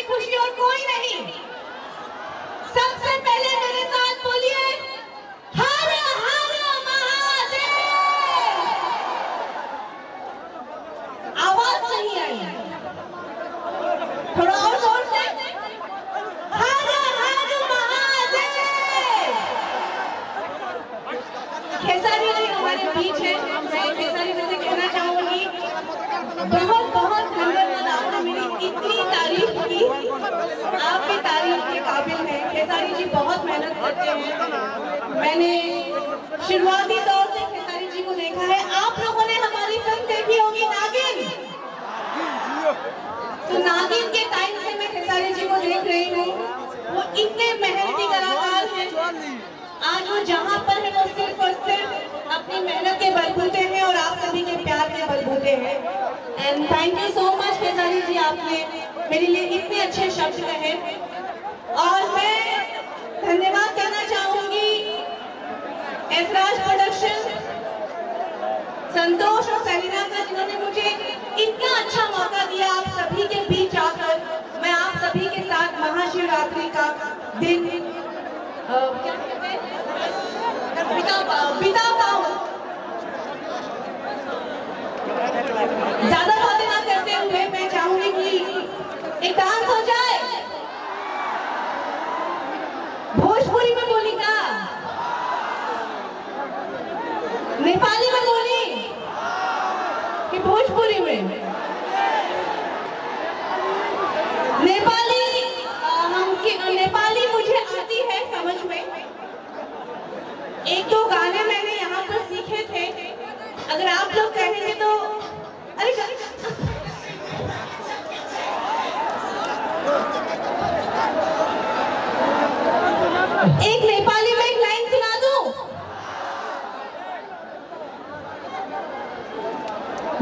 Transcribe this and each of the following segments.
खुशी और कोई नहीं। सबसे पहले मेरे साथ बोलिए हर हर महादेव। आवाज नहीं आई, थोड़ा और जोर से। हर हर महादेव। खेसारी जी हमारे बीच है। मैं खेसारी जी से कहना चाहूंगी बहुत बहुत धन्यवाद, आपने मेरी इतनी तारीफ की। आप भी तारीफ के काबिल हैं। खेसारी जी बहुत मेहनत करते हैं। मैंने शुरुआती दौर से खेसारी जी को देखा है। आप लोगों ने हमारी फिल्म देखी होगी नागिन, तो नागिन के टाइम से मैं खेसारी जी को देख रही हूँ। वो इतने मेहनती कलाकार हैं। आज वो जहाँ पर है वो सिर्फ और सिर्फ अपनी मेहनत के बलबूते हैं और आप सभी के प्यार के बलबूते हैं। And thank you so much Khesari ji, आपने मेरे लिए इतने अच्छे शब्द कहे। और मैं धन्यवाद कहना चाहूंगी एसराज प्रोडक्शन, संतोष और सेलिना का, जिन्होंने मुझे इतना अच्छा मौका दिया आप सभी के बीच आकर मैं आप सभी के साथ महाशिवरात्रि का दिन बिता पाऊं। ज्यादा बातें ना करते हुए मैं चाहूंगी कि एक डांस हो जाए। भोजपुरी में बोली का, नेपाली में बोली कि भोजपुरी में? नेपाली मुझे आती है समझ में। एक दो गाने मैंने यहाँ पर सीखे थे, अगर आप लोग कहेंगे तो। अरे एक नेपाली में एक लाइन सुना दूं।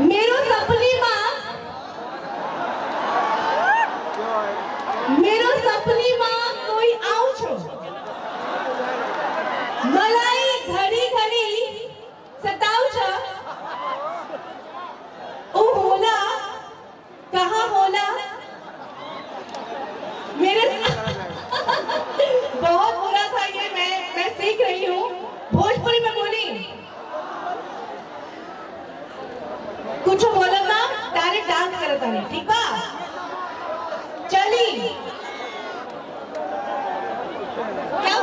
मेरो सपनी माँ, मेरो सपनी माँ कोई आऊ छो, मलाई घड़ी घड़ी सताऊ छ, ओ होला कहाँ होला मेरे बहुत बुरा था ये। मैं सीख रही हूँ। भोजपुरी में बोली कुछ बोला ना, डायरेक्ट डांस करता नहीं, ठीक बा? चली क्या